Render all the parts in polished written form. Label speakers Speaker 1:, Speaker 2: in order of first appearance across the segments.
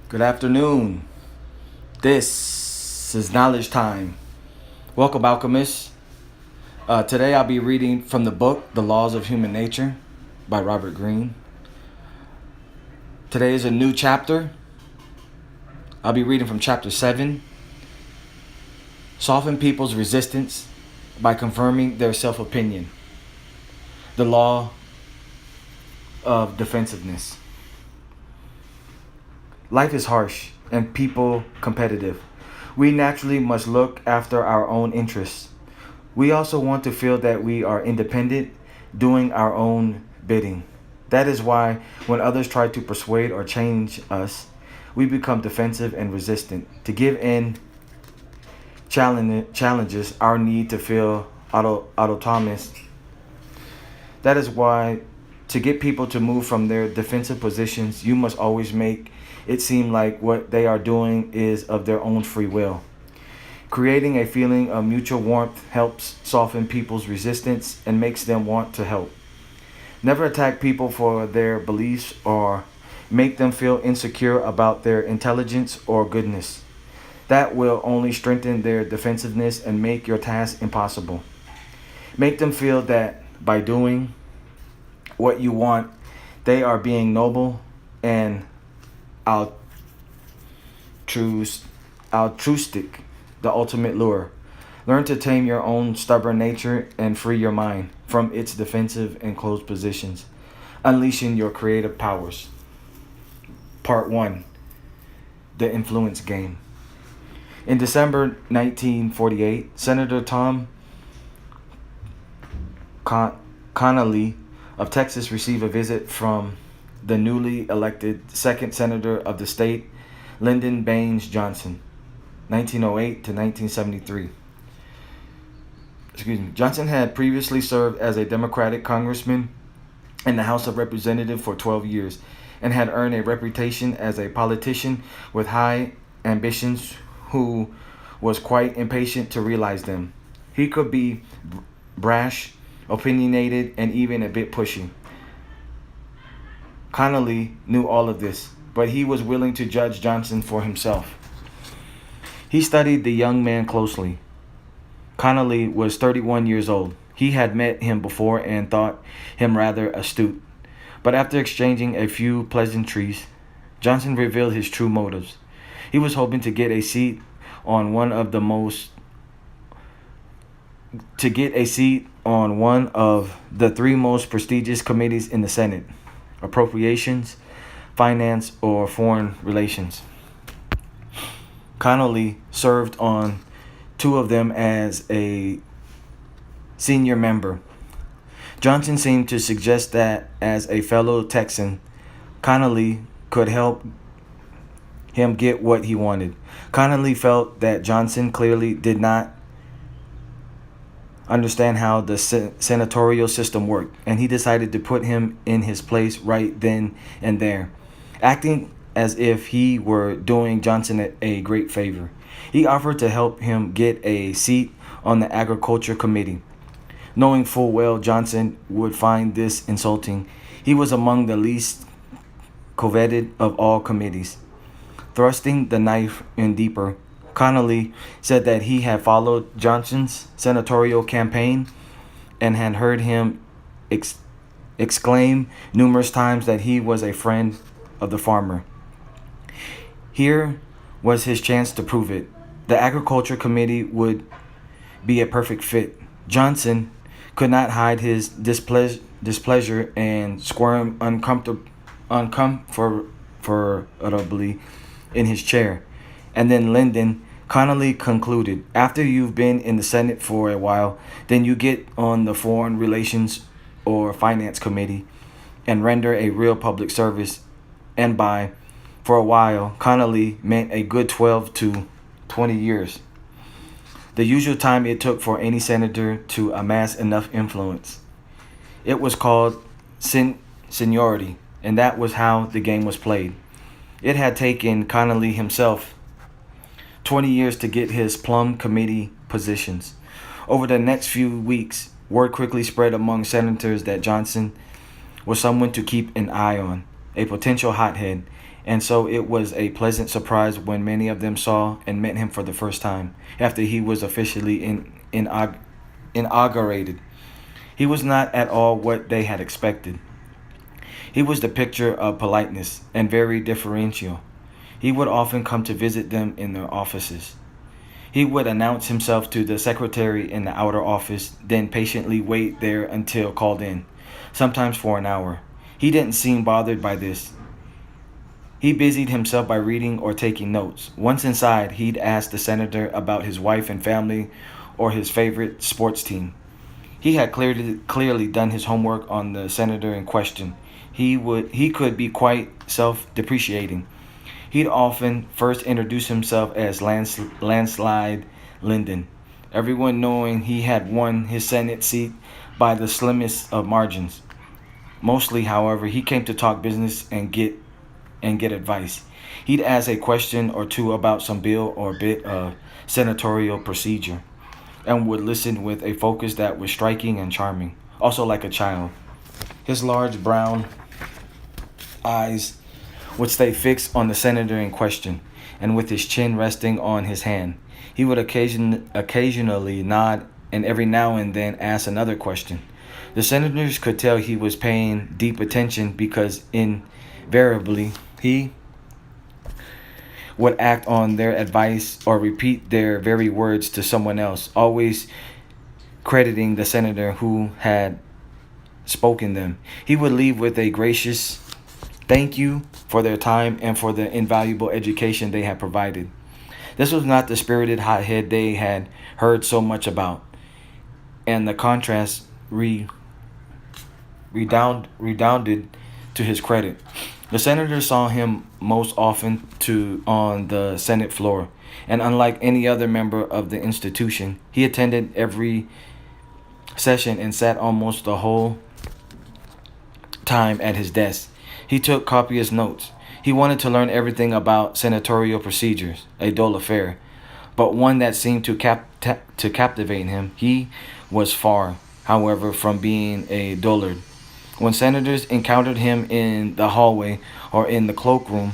Speaker 1: Good afternoon. This is Knowledge Time. Welcome, alchemists. Today I'll be reading from the book The Laws of Human Nature by Robert Greene. Today is a new chapter. I'll be reading from chapter 7. Soften people's resistance by confirming their self-opinion. The law of defensiveness. Life is harsh and people competitive. We naturally must look after our own interests. We also want to feel that we are independent, doing our own bidding. That is why when others try to persuade or change us, we become defensive and resistant. To give in challenges our need to feel autonomous. That is why to get people to move from their defensive positions, you must always make it seem like what they are doing is of their own free will. Creating a feeling of mutual warmth helps soften people's resistance and makes them want to help. Never attack people for their beliefs or make them feel insecure about their intelligence or goodness. That will only strengthen their defensiveness and make your task impossible. Make them feel that by doing what you want, they are being noble and altruistic, the ultimate lure. Learn to tame your own stubborn nature and free your mind from its defensive and closed positions, unleashing your creative powers. Part 1. The Influence Game. In December 1948, Senator Tom Connally of Texas received a visit from the newly elected second senator of the state, Lyndon Baines Johnson, 1908 to 1973. Johnson had previously served as a Democratic congressman in the House of Representatives for 12 years and had earned a reputation as a politician with high ambitions who was quite impatient to realize them. He could be brash, opinionated, and even a bit pushy. Connally knew all of this, but he was willing to judge Johnson for himself. He studied the young man closely. Connally was 31 years old. He had met him before and thought him rather astute. But after exchanging a few pleasantries, Johnson revealed his true motives. He was hoping to get a seat on one of the three most prestigious committees in the Senate: Appropriations, Finance, or Foreign Relations. Connally served on two of them as a senior member. Johnson seemed to suggest that as a fellow Texan, Connally could help him get what he wanted. Connally felt that Johnson clearly did not understand how the senatorial system worked, and he decided to put him in his place right then and there, acting as if he were doing Johnson a great favor. He offered to help him get a seat on the Agriculture Committee. Knowing full well Johnson would find this insulting, he was among the least coveted of all committees. Thrusting the knife in deeper, Connally said that he had followed Johnson's senatorial campaign and had heard him exclaim numerous times that he was a friend of the farmer. Here was his chance to prove it. The Agriculture Committee would be a perfect fit. Johnson could not hide his displeasure and squirm uncomfortably in his chair. And then Lyndon Connally concluded, after you've been in the Senate for a while, then you get on the Foreign Relations or Finance Committee and render a real public service. And by for a while, Connally meant a good 12 to 20 years. The usual time it took for any senator to amass enough influence. It was called seniority, and that was how the game was played. It had taken Connally himself 20 years to get his plum committee positions. Over the next few weeks, word quickly spread among senators that Johnson was someone to keep an eye on. a potential hothead, and so it was a pleasant surprise when many of them saw and met him for the first time after he was officially inaugurated. He was not at all what they had expected. He was the picture of politeness and very deferential. He would often come to visit them in their offices. He would announce himself to the secretary in the outer office, then patiently wait there until called in, sometimes for an hour. He didn't seem bothered by this. He busied himself by reading or taking notes. Once inside, he'd ask the senator about his wife and family or his favorite sports team. He had clearly done his homework on the senator in question. He could be quite self-depreciating. He'd often first introduce himself as Landslide Lyndon, everyone knowing he had won his Senate seat by the slimmest of margins. Mostly, however, he came to talk business and get advice. He'd ask a question or two about some bill or bit of senatorial procedure and would listen with a focus that was striking and charming, also like a child. His large brown eyes would stay fixed on the senator in question, and with his chin resting on his hand, he would occasionally nod and every now and then ask another question. The senators could tell he was paying deep attention because invariably he would act on their advice or repeat their very words to someone else, always crediting the senator who had spoken them. He would leave with a gracious thank you for their time and for the invaluable education they had provided. This was not the spirited hothead they had heard so much about, and the contrast redounded to his credit. The senator saw him most often on the Senate floor, and unlike any other member of the institution, he attended every session and sat almost the whole time at his desk. He took copious notes. He wanted to learn everything about senatorial procedures, a dull affair, but one that seemed to captivate him. He was far, however, from being a dullard. When senators encountered him in the hallway or in the cloakroom,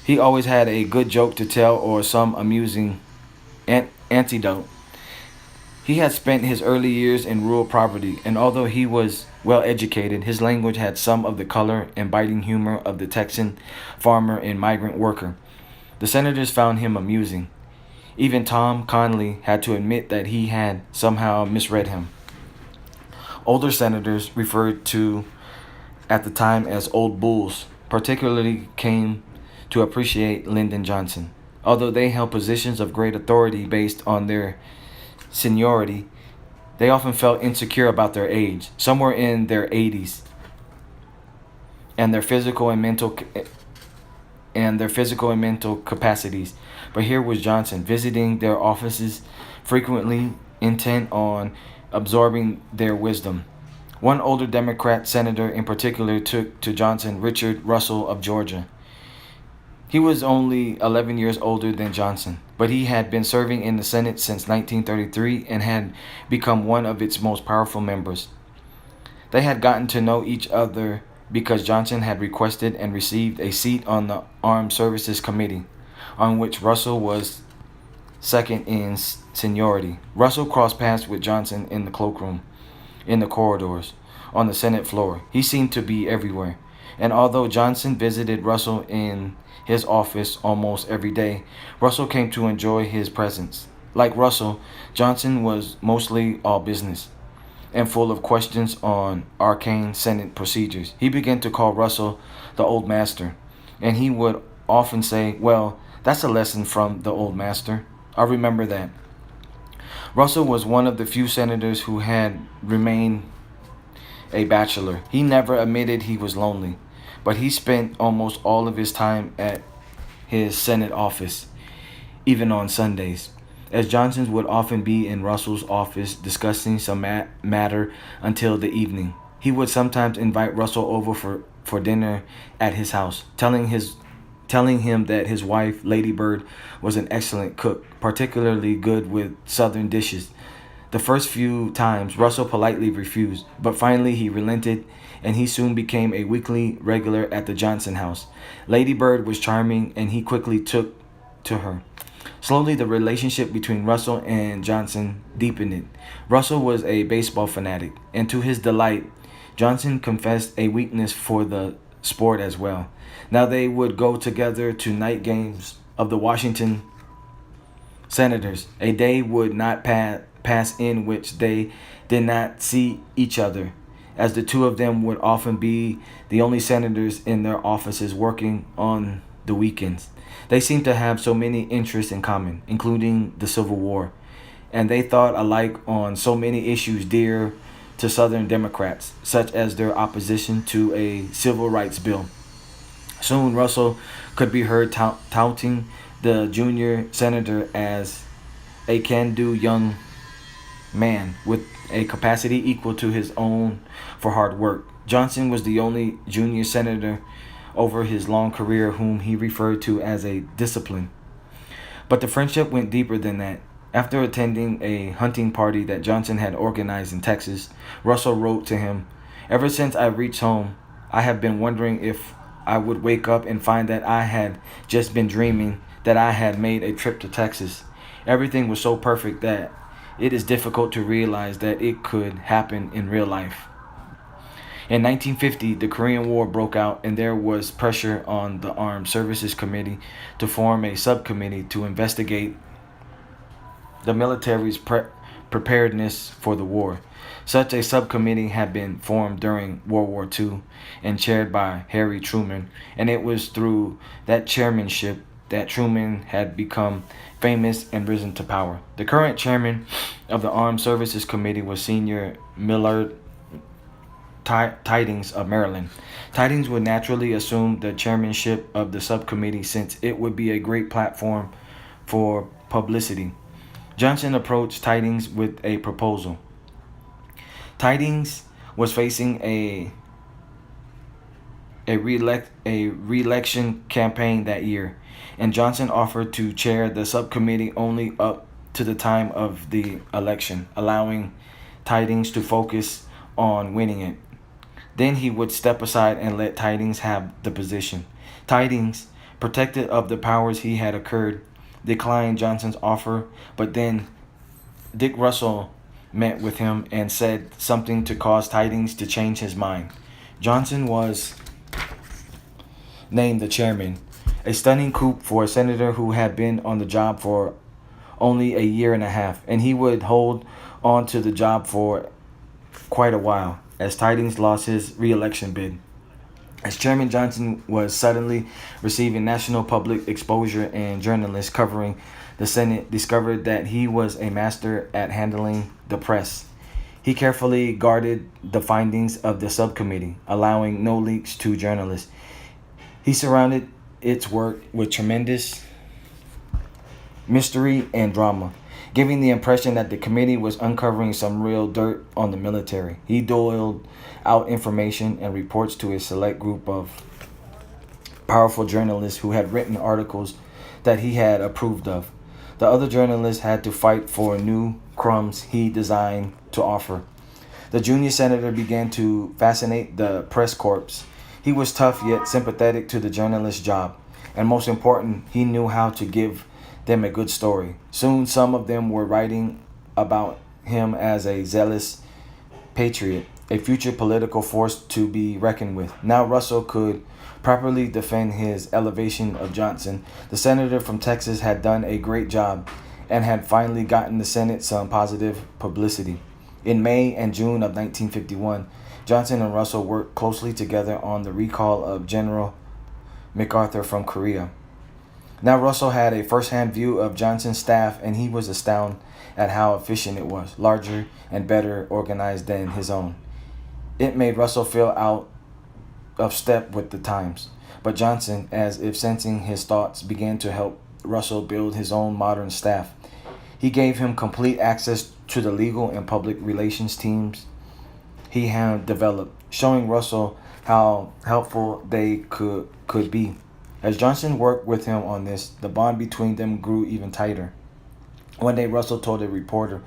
Speaker 1: he always had a good joke to tell or some amusing anecdote. He had spent his early years in rural poverty, and although he was well educated, his language had some of the color and biting humor of the Texan farmer and migrant worker. The senators found him amusing. Even Tom Conley had to admit that he had somehow misread him. Older senators, referred to at the time as old bulls, particularly came to appreciate Lyndon Johnson. Although they held positions of great authority based on their seniority, they often felt insecure about their age. Some were in their 80s, and their physical and mental capacities. But here was Johnson visiting their offices frequently, intent on absorbing their wisdom. One older Democrat senator in particular took to Johnson, Richard Russell of Georgia. He was only 11 years older than Johnson, but he had been serving in the Senate since 1933 and had become one of its most powerful members. They had gotten to know each other because Johnson had requested and received a seat on the Armed Services Committee, on which Russell was second in seniority. Russell crossed paths with Johnson in the cloakroom, in the corridors, on the Senate floor. He seemed to be everywhere. And although Johnson visited Russell in his office almost every day, Russell came to enjoy his presence. Like Russell, Johnson was mostly all business and full of questions on arcane Senate procedures. He began to call Russell the old master, and he would often say, "Well, that's a lesson from the old master. I remember that." Russell was one of the few senators who had remained a bachelor. He never admitted he was lonely, but he spent almost all of his time at his Senate office, even on Sundays, as Johnson would often be in Russell's office discussing some matter until the evening. He would sometimes invite Russell over for dinner at his house, telling him that his wife, Lady Bird, was an excellent cook, particularly good with Southern dishes. The first few times, Russell politely refused, but finally he relented and he soon became a weekly regular at the Johnson house. Lady Bird was charming, and he quickly took to her. Slowly, the relationship between Russell and Johnson deepened. Russell was a baseball fanatic, and to his delight, Johnson confessed a weakness for the sport as well. Now they would go together to night games of the Washington Senators. A day would not pass in which they did not see each other, as the two of them would often be the only senators in their offices working on the weekends. They seemed to have so many interests in common, including the Civil War, and they thought alike on so many issues dear to Southern Democrats, such as their opposition to a civil rights bill. Soon, Russell could be heard touting the junior senator as a can-do young man with a capacity equal to his own for hard work. Johnson was the only junior senator over his long career whom he referred to as a discipline. But the friendship went deeper than that. After attending a hunting party that Johnson had organized in Texas, Russell wrote to him, "Ever since I reached home, I have been wondering if I would wake up and find that I had just been dreaming that I had made a trip to Texas. Everything was so perfect that it is difficult to realize that it could happen in real life." In 1950, the Korean War broke out, and there was pressure on the Armed Services Committee to form a subcommittee to investigate the military's preparedness for the war. Such a subcommittee had been formed during World War II and chaired by Harry Truman, and it was through that chairmanship that Truman had become famous and risen to power. The current chairman of the Armed Services Committee was Senior Millard Tydings of Maryland. Tydings would naturally assume the chairmanship of the subcommittee since it would be a great platform for publicity. Johnson approached Tydings with a proposal. Tydings was facing a re-election campaign that year, and Johnson offered to chair the subcommittee only up to the time of the election, allowing Tydings to focus on winning it. Then he would step aside and let Tydings have the position. Tydings, protected of the powers he had accrued, declined Johnson's offer, but then Dick Russell met with him and said something to cause Tydings to change his mind. Johnson was named the chairman, a stunning coup for a senator who had been on the job for only a year and a half, and he would hold on to the job for quite a while, as Tydings lost his re-election bid. As chairman, Johnson was suddenly receiving national public exposure, and journalists covering the Senate discovered that he was a master at handling the press. He carefully guarded the findings of the subcommittee, allowing no leaks to journalists. He surrounded its work with tremendous mystery and drama, giving the impression that the committee was uncovering some real dirt on the military. He doled out information and reports to a select group of powerful journalists who had written articles that he had approved of. The other journalists had to fight for new crumbs he designed to offer. The junior senator began to fascinate the press corps. He was tough yet sympathetic to the journalist's job, and most important, he knew how to give them a good story. Soon some of them were writing about him as a zealous patriot, a future political force to be reckoned with. Now Russell could properly defend his elevation of Johnson. The senator from Texas had done a great job and had finally gotten the Senate some positive publicity. In May and June of 1951, Johnson and Russell worked closely together on the recall of General MacArthur from Korea. Now Russell had a first-hand view of Johnson's staff, and he was astounded at how efficient it was, larger and better organized than his own. It made Russell feel out of step with the times, but Johnson, as if sensing his thoughts, began to help Russell build his own modern staff. He gave him complete access to the legal and public relations teams he had developed, showing Russell how helpful they could be. As Johnson worked with him on this, the bond between them grew even tighter. One day, Russell told a reporter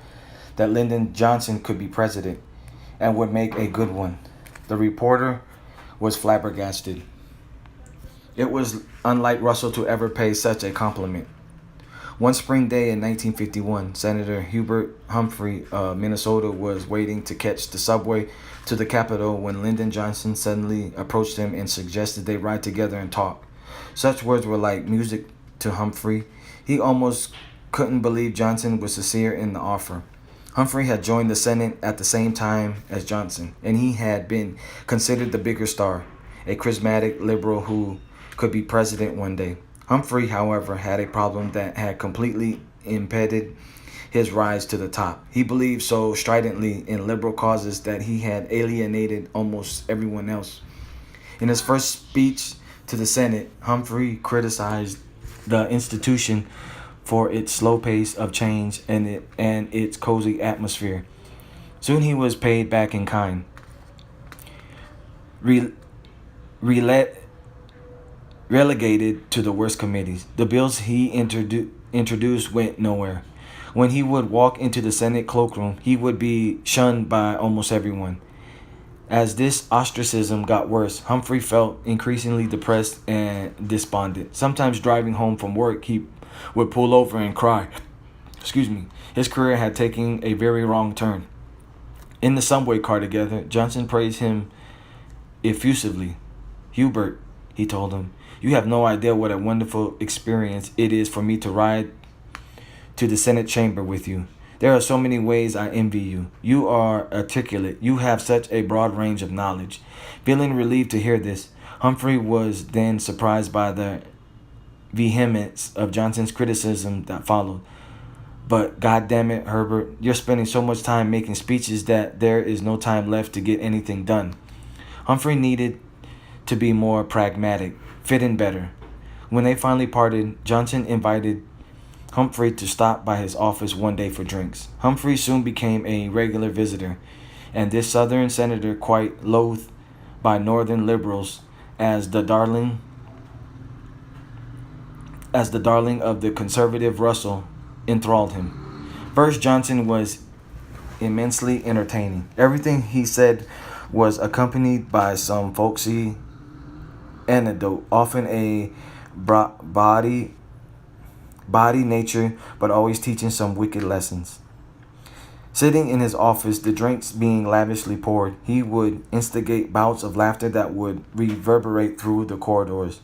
Speaker 1: that Lyndon Johnson could be president and would make a good one. The reporter was flabbergasted. It was unlike Russell to ever pay such a compliment. One spring day in 1951, Senator Hubert Humphrey of Minnesota was waiting to catch the subway to the Capitol when Lyndon Johnson suddenly approached him and suggested they ride together and talk. Such words were like music to Humphrey. He almost couldn't believe Johnson was sincere in the offer. Humphrey had joined the Senate at the same time as Johnson, and he had been considered the bigger star, a charismatic liberal who could be president one day. Humphrey, however, had a problem that had completely impeded his rise to the top. He believed so stridently in liberal causes that he had alienated almost everyone else. In his first speech to the Senate, Humphrey criticized the institution for its slow pace of change and its cozy atmosphere. Soon he was paid back in kind. Re- rele- Relegated to the worst committees. The bills he introduced went nowhere. When he would walk into the Senate cloakroom, he would be shunned by almost everyone. As this ostracism got worse, Humphrey felt increasingly depressed and despondent. Sometimes driving home from work, he would pull over and cry. Excuse me. His career had taken a very wrong turn. In the subway car together, Johnson praised him effusively. "Hubert," he told him, "you have no idea what a wonderful experience it is for me to ride to the Senate chamber with you. There are so many ways I envy you. You are articulate. You have such a broad range of knowledge." Feeling relieved to hear this, Humphrey was then surprised by the vehemence of Johnson's criticism that followed. "But God damn it, Herbert, you're spending so much time making speeches that there is no time left to get anything done." Humphrey needed to be more pragmatic, fit in better. When they finally parted, Johnson invited Humphrey to stop by his office one day for drinks. Humphrey soon became a regular visitor, and this Southern senator, quite loathed by Northern liberals as the darling of the conservative Russell, enthralled him. First, Johnson was immensely entertaining. Everything he said was accompanied by some folksy anecdote, often a body nature, but always teaching some wicked lessons. Sitting in his office, the drinks being lavishly poured, he would instigate bouts of laughter that would reverberate through the corridors.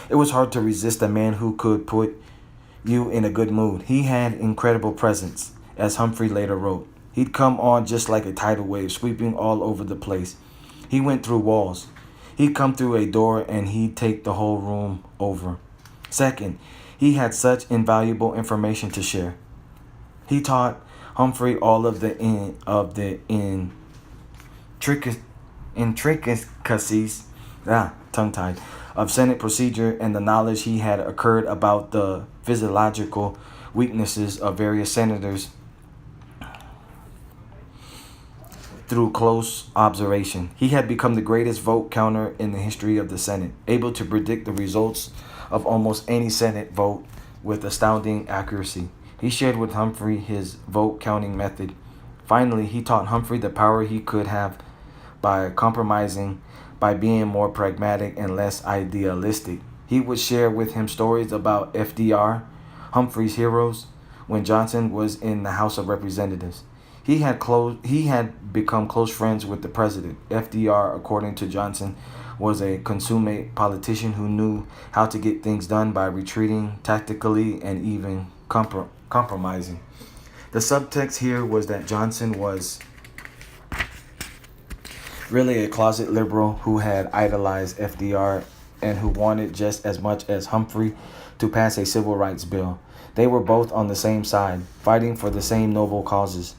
Speaker 1: It was hard to resist a man who could put you in a good mood. He had incredible presence, as Humphrey later wrote. He'd come on just like a tidal wave, sweeping all over the place. He went through walls. He'd come through a door and he'd take the whole room over. Second, he had such invaluable information to share. He taught Humphrey all of the intricacies, tongue-tied, of Senate procedure, and the knowledge he had occurred about the physiological weaknesses of various senators through close observation. He had become the greatest vote counter in the history of the Senate, able to predict the results of almost any Senate vote with astounding accuracy. He shared with Humphrey his vote counting method. Finally, he taught Humphrey the power he could have by compromising, by being more pragmatic and less idealistic. He would share with him stories about FDR, Humphrey's heroes, when Johnson was in the House of Representatives. He had become close friends with the president. FDR, according to Johnson, was a consummate politician who knew how to get things done by retreating tactically and even compromising. The subtext here was that Johnson was really a closet liberal who had idolized FDR and who wanted just as much as Humphrey to pass a civil rights bill. They were both on the same side, fighting for the same noble causes.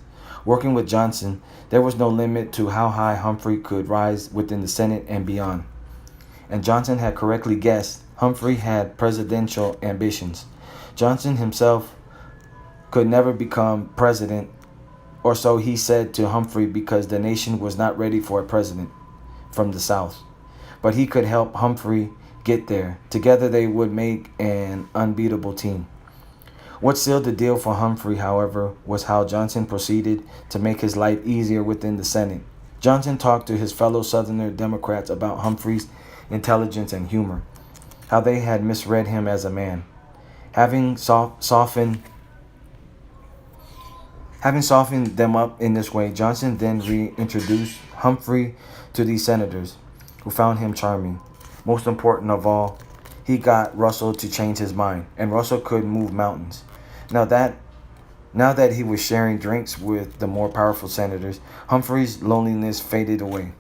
Speaker 1: Working with Johnson, there was no limit to how high Humphrey could rise within the Senate and beyond. And Johnson had correctly guessed Humphrey had presidential ambitions. Johnson himself could never become president, or so he said to Humphrey, because the nation was not ready for a president from the South. But he could help Humphrey get there. Together they would make an unbeatable team. What sealed the deal for Humphrey, however, was how Johnson proceeded to make his life easier within the Senate. Johnson talked to his fellow Southerner Democrats about Humphrey's intelligence and humor, how they had misread him as a man. Having softened them up in this way, Johnson then reintroduced Humphrey to these senators, who found him charming. Most important of all, he got Russell to change his mind, and Russell could move mountains. Now that Now that he was sharing drinks with the more powerful senators, Humphrey's loneliness faded away.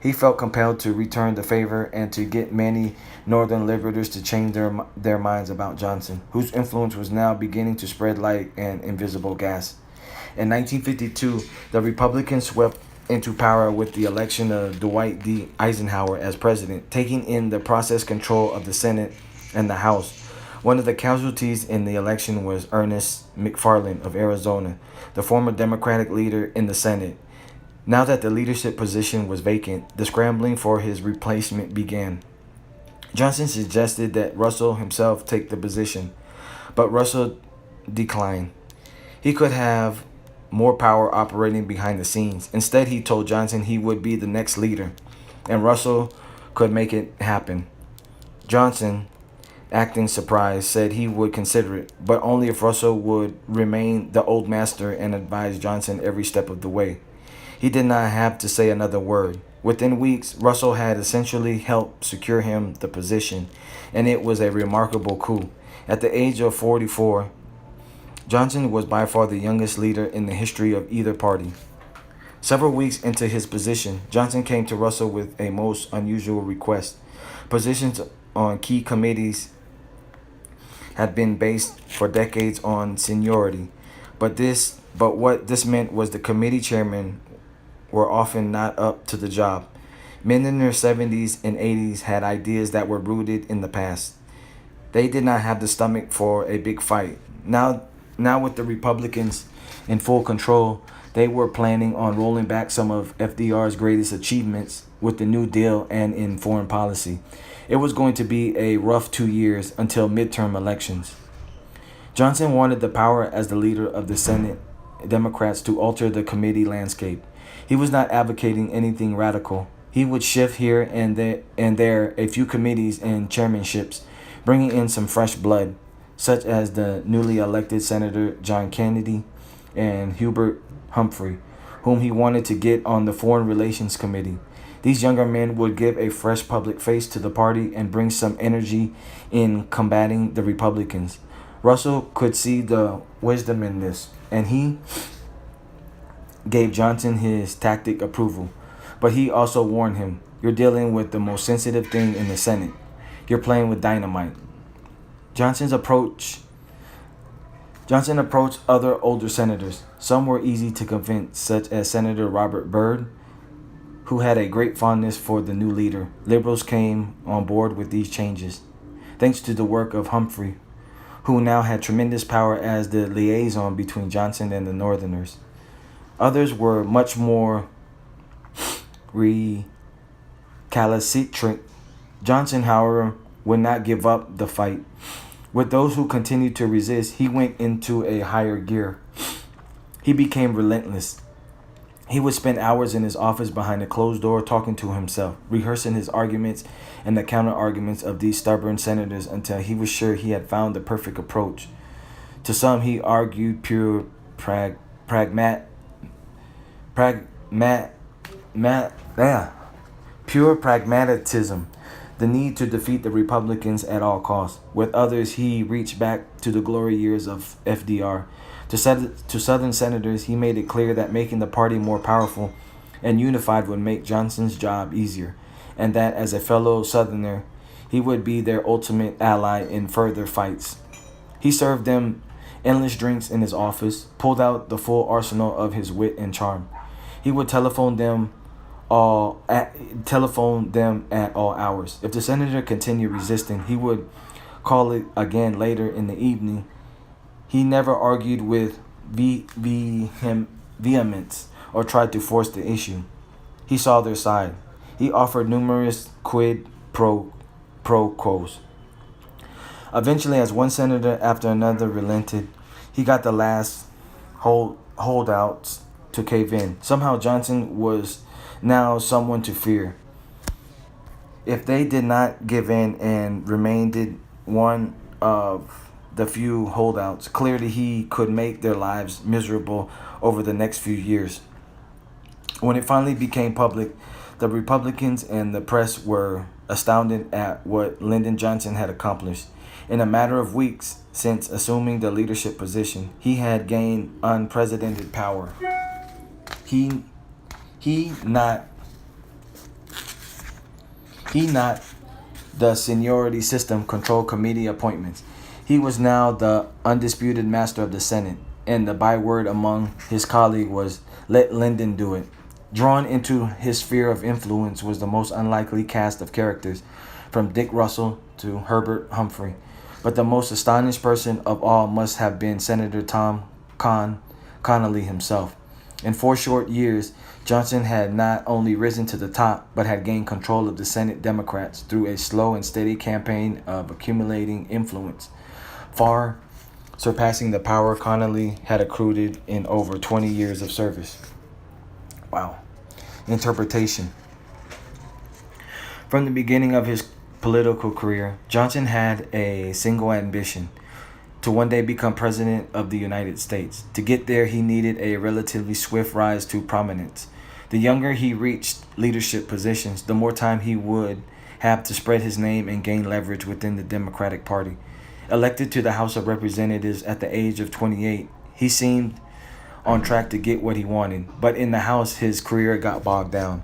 Speaker 1: He felt compelled to return the favor and to get many Northern liberators to change their minds about Johnson, whose influence was now beginning to spread like an invisible gas. In 1952, the Republicans swept into power with the election of Dwight D. Eisenhower as president, taking in the process control of the Senate and the House. One of the casualties in the election was Ernest McFarland of Arizona, the former Democratic leader in the Senate. Now that the leadership position was vacant, the scrambling for his replacement began. Johnson suggested that Russell himself take the position, but Russell declined. He could have more power operating behind the scenes. Instead, he told Johnson he would be the next leader, and Russell could make it happen. Johnson, acting surprised, said he would consider it, but only if Russell would remain the old master and advise Johnson every step of the way. He did not have to say another word. Within weeks, Russell had essentially helped secure him the position, and it was a remarkable coup. At the age of 44, Johnson was by far the youngest leader in the history of either party. Several weeks into his position, Johnson came to Russell with a most unusual request. Positions on key committees had been based for decades on seniority, but what this meant was the committee chairmen were often not up to the job. Men in their 70s and 80s had ideas that were rooted in the past. They did not have the stomach for a big fight. Now with the Republicans in full control, they were planning on rolling back some of FDR's greatest achievements with the New Deal and in foreign policy. It was going to be a rough 2 years until midterm elections. Johnson wanted the power as the leader of the Senate Democrats to alter the committee landscape. He was not advocating anything radical. He would shift here and there a few committees and chairmanships, bringing in some fresh blood, such as the newly elected Senator John Kennedy and Hubert Humphrey, whom he wanted to get on the Foreign Relations Committee. These younger men would give a fresh public face to the party and bring some energy in combating the Republicans. Russell could see the wisdom in this, and he gave Johnson his tacit approval. But he also warned him, "You're dealing with the most sensitive thing in the Senate. You're playing with dynamite." Johnson approached other older senators. Some were easy to convince, such as Senator Robert Byrd, who had a great fondness for the new leader. Liberals came on board with these changes, thanks to the work of Humphrey, who now had tremendous power as the liaison between Johnson and the Northerners. Others were much more recalcitrant. Johnson, however, would not give up the fight. With those who continued to resist, he went into a higher gear. He became relentless. He would spend hours in his office behind a closed door talking to himself, rehearsing his arguments and the counter-arguments of these stubborn senators until he was sure he had found the perfect approach. To some, he argued pure pure pragmatism, the need to defeat the Republicans at all costs. With others, he reached back to the glory years of FDR. To Southern senators, he made it clear that making the party more powerful and unified would make Johnson's job easier, and that as a fellow Southerner, he would be their ultimate ally in further fights. He served them endless drinks in his office, pulled out the full arsenal of his wit and charm. He would telephone them at all hours. If the senator continued resisting, he would call it again later in the evening. He never argued with vehemence or tried to force the issue. He saw their side. He offered numerous quid pro quos. Eventually, as one senator after another relented, he got the last holdouts to cave in. Somehow Johnson was now someone to fear. If they did not give in and remained one of the few holdouts, clearly he could make their lives miserable over the next few years. When it finally became public, the Republicans and the press were astounded at what Lyndon Johnson had accomplished. In a matter of weeks since assuming the leadership position, he had gained unprecedented power. He he not he not the seniority system controlled committee appointments. He was now the undisputed master of the Senate, and the byword among his colleagues was, "Let Lyndon do it." Drawn into his sphere of influence was the most unlikely cast of characters, from Dick Russell to Herbert Humphrey. But the most astonished person of all must have been Senator Tom Connally himself. In 4 short years, Johnson had not only risen to the top, but had gained control of the Senate Democrats through a slow and steady campaign of accumulating influence, far surpassing the power Connally had accrued in over 20 years of service. Wow. Interpretation. From the beginning of his political career, Johnson had a single ambition: to one day become President of the United States. To get there, he needed a relatively swift rise to prominence. The younger he reached leadership positions, the more time he would have to spread his name and gain leverage within the Democratic Party. Elected to the House of Representatives at the age of 28, he seemed on track to get what he wanted, but in the House, his career got bogged down.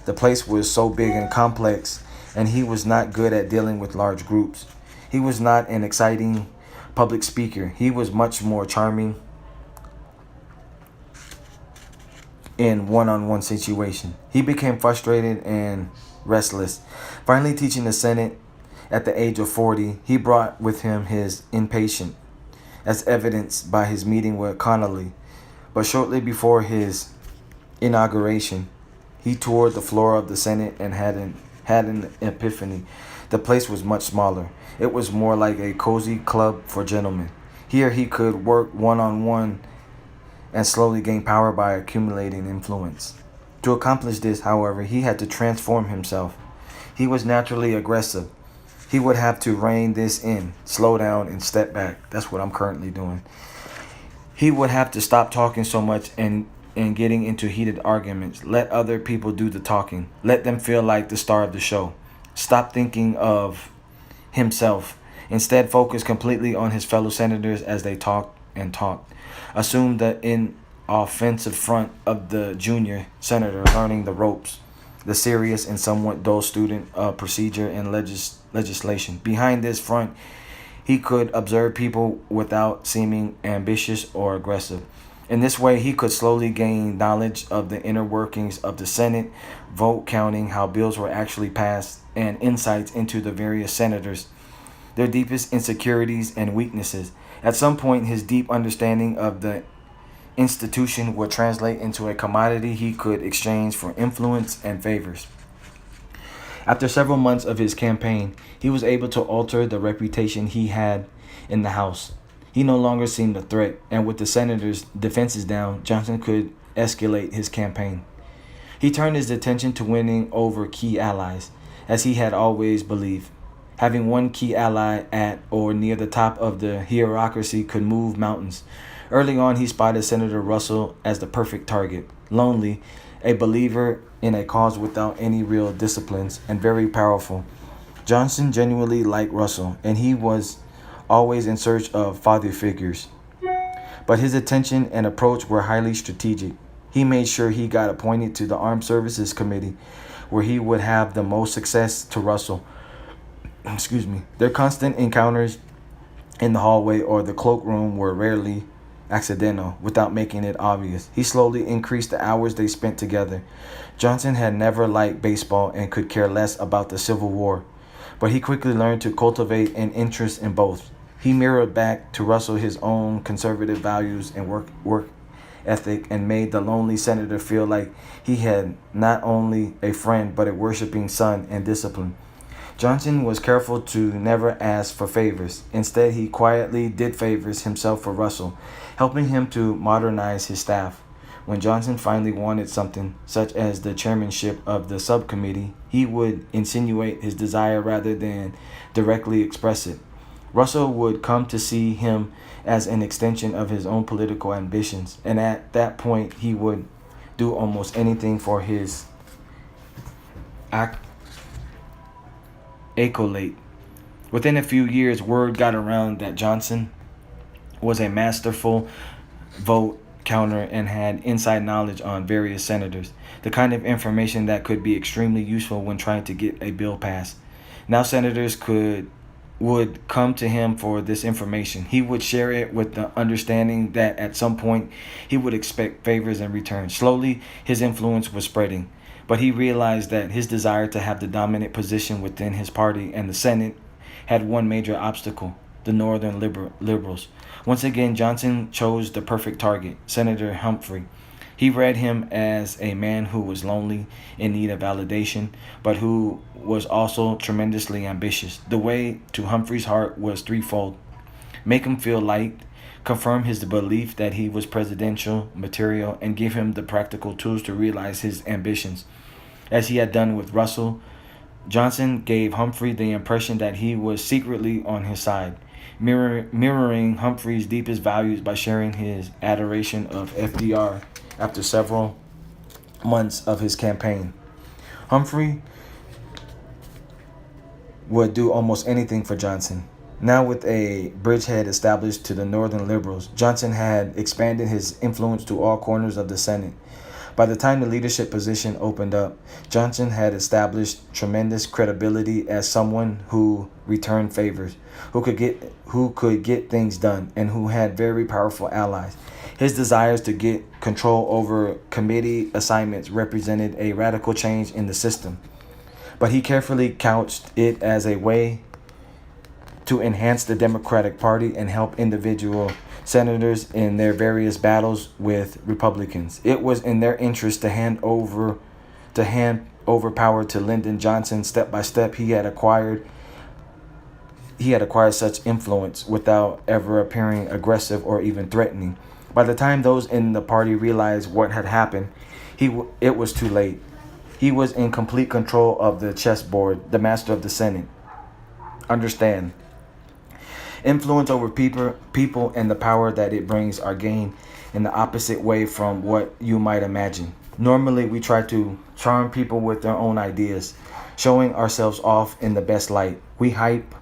Speaker 1: The place was so big and complex, and he was not good at dealing with large groups. He was not an exciting public speaker. He was much more charming in one-on-one situation. He became frustrated and restless. Finally teaching the Senate at the age of 40, he brought with him his impatience, as evidenced by his meeting with Connally. But shortly before his inauguration, he toured the floor of the Senate and had an epiphany. The place was much smaller. It was more like a cozy club for gentlemen. Here he could work one-on-one and slowly gain power by accumulating influence. To accomplish this, however, he had to transform himself. He was naturally aggressive. He would have to rein this in, slow down, and step back. That's what I'm currently doing. He would have to stop talking so much and getting into heated arguments. Let other people do the talking. Let them feel like the star of the show. Stop thinking of himself. Instead, focus completely on his fellow senators as they talked and talked. Assume the inoffensive front of the junior senator learning the ropes, the serious and somewhat dull student of procedure and legislation. Behind this front, he could observe people without seeming ambitious or aggressive. In this way, he could slowly gain knowledge of the inner workings of the Senate, vote counting, how bills were actually passed, and insights into the various senators, their deepest insecurities and weaknesses. At some point, his deep understanding of the institution would translate into a commodity he could exchange for influence and favors. After several months of his campaign, he was able to alter the reputation he had in the House. He no longer seemed a threat, and with the senators' defenses down, Johnson could escalate his campaign. He turned his attention to winning over key allies, as he had always believed. Having one key ally at or near the top of the hierarchy could move mountains. Early on, he spotted Senator Russell as the perfect target. Lonely, a believer in a cause without any real disciplines, and very powerful. Johnson genuinely liked Russell, and he was always in search of father figures. But his attention and approach were highly strategic. He made sure he got appointed to the Armed Services Committee, where he would have the most success to Russell. Their constant encounters in the hallway or the cloakroom were rarely accidental, without making it obvious. He slowly increased the hours they spent together. Johnson had never liked baseball and could care less about the Civil War, but he quickly learned to cultivate an interest in both. He mirrored back to Russell his own conservative values and work ethic, and made the lonely senator feel like he had not only a friend but a worshiping son and discipline. Johnson was careful to never ask for favors. Instead, he quietly did favors himself for Russell, helping him to modernize his staff. When Johnson finally wanted something, such as the chairmanship of the subcommittee, he would insinuate his desire rather than directly express it. Russell would come to see him as an extension of his own political ambitions, and at that point he would do almost anything for his acolyte. Within a few years, word got around that Johnson was a masterful vote counter and had inside knowledge on various senators, the kind of information that could be extremely useful when trying to get a bill passed. Now senators would come to him for this information. He would share it with the understanding that at some point he would expect favors in return. Slowly, his influence was spreading, but he realized that his desire to have the dominant position within his party and the Senate had one major obstacle: the Northern liberals. Once again, Johnson chose the perfect target, Senator Humphrey. He read him as a man who was lonely, in need of validation, but who was also tremendously ambitious. The way to Humphrey's heart was threefold: make him feel liked, confirm his belief that he was presidential material, and give him the practical tools to realize his ambitions. As he had done with Russell, Johnson gave Humphrey the impression that he was secretly on his side, mirroring Humphrey's deepest values by sharing his adoration of FDR after several months of his campaign. Humphrey would do almost anything for Johnson. Now with a bridgehead established to the Northern liberals, Johnson had expanded his influence to all corners of the Senate. By the time the leadership position opened up, Johnson had established tremendous credibility as someone who returned favors, who could get things done, and who had very powerful allies. His desires to get control over committee assignments represented a radical change in the system, but he carefully couched it as a way to enhance the Democratic Party and help individual senators in their various battles with Republicans. It was in their interest to hand over power to Lyndon Johnson step by step. He had acquired such influence without ever appearing aggressive or even threatening. By the time those in the party realized what had happened, it was too late. He was in complete control of the chessboard, the master of the Senate. Understand, influence over people and the power that it brings are gained in the opposite way from what you might imagine. Normally, we try to charm people with their own ideas, showing ourselves off in the best light. We hype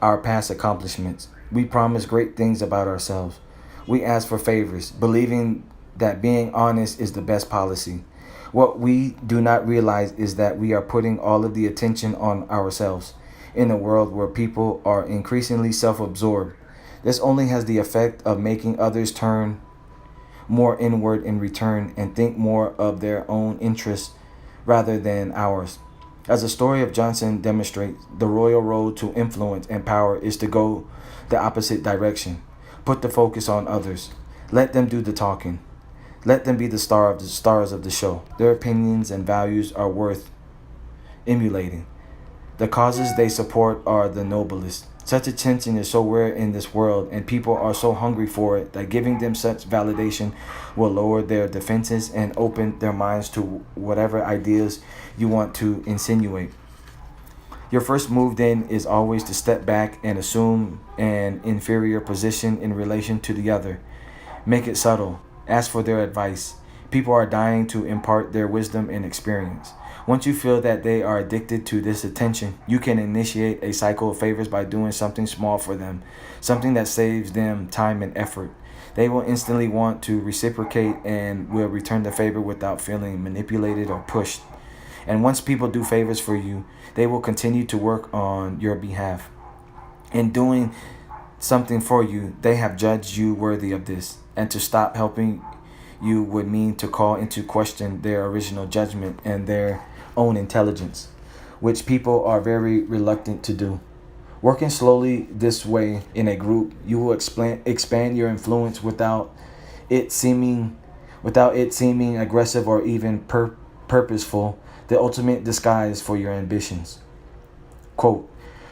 Speaker 1: our past accomplishments. We promise great things about ourselves. We ask for favors, believing that being honest is the best policy. What we do not realize is that we are putting all of the attention on ourselves. In a world where people are increasingly self-absorbed, this only has the effect of making others turn more inward in return and think more of their own interests rather than ours. As the story of Johnson demonstrates, the royal road to influence and power is to go the opposite direction. Put the focus on others. Let them do the talking. Let them be the stars of the show. Their opinions and values are worth emulating. The causes they support are the noblest. Such attention is so rare in this world, and people are so hungry for it, that giving them such validation will lower their defenses and open their minds to whatever ideas you want to insinuate. Your first move then is always to step back and assume an inferior position in relation to the other. Make it subtle. Ask for their advice. People are dying to impart their wisdom and experience. Once you feel that they are addicted to this attention, you can initiate a cycle of favors by doing something small for them, something that saves them time and effort. They will instantly want to reciprocate and will return the favor without feeling manipulated or pushed. And once people do favors for you, they will continue to work on your behalf. In doing something for you, they have judged you worthy of this, and to stop helping you would mean to call into question their original judgment and their own intelligence, which people are very reluctant to do. Working slowly this way in a group, you will expand your influence without it seeming aggressive or even purposeful, the ultimate disguise for your ambitions. Quote,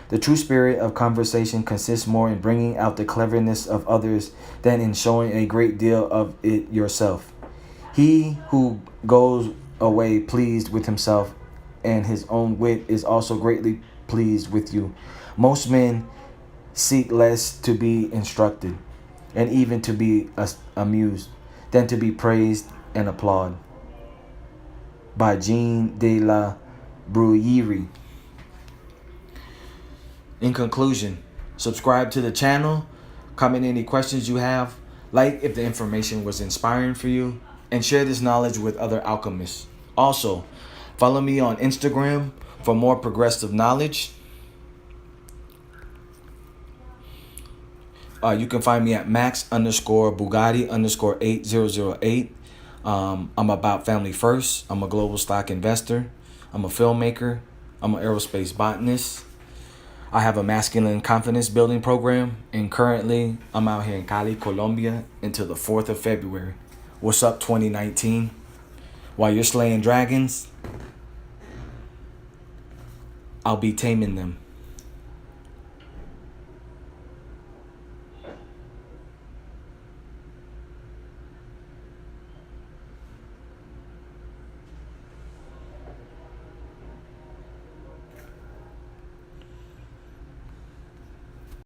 Speaker 1: "The true spirit of conversation consists more in bringing out the cleverness of others than in showing a great deal of it yourself. He who goes away pleased with himself and his own wit is also greatly pleased with you. Most men seek less to be instructed and even to be amused than to be praised and applauded. By Jean de la Bruyere. In conclusion, subscribe to the channel, comment any questions you have, like if the information was inspiring for you, and share this knowledge with other alchemists. Also, follow me on Instagram for more progressive knowledge. You can find me at max_Bugatti_8008. I'm about family first. I'm a global stock investor. I'm a filmmaker. I'm an aerospace botanist. I have a masculine confidence building program. And currently, I'm out here in Cali, Colombia until the 4th of February. What's up, 2019? While you're slaying dragons, I'll be taming them.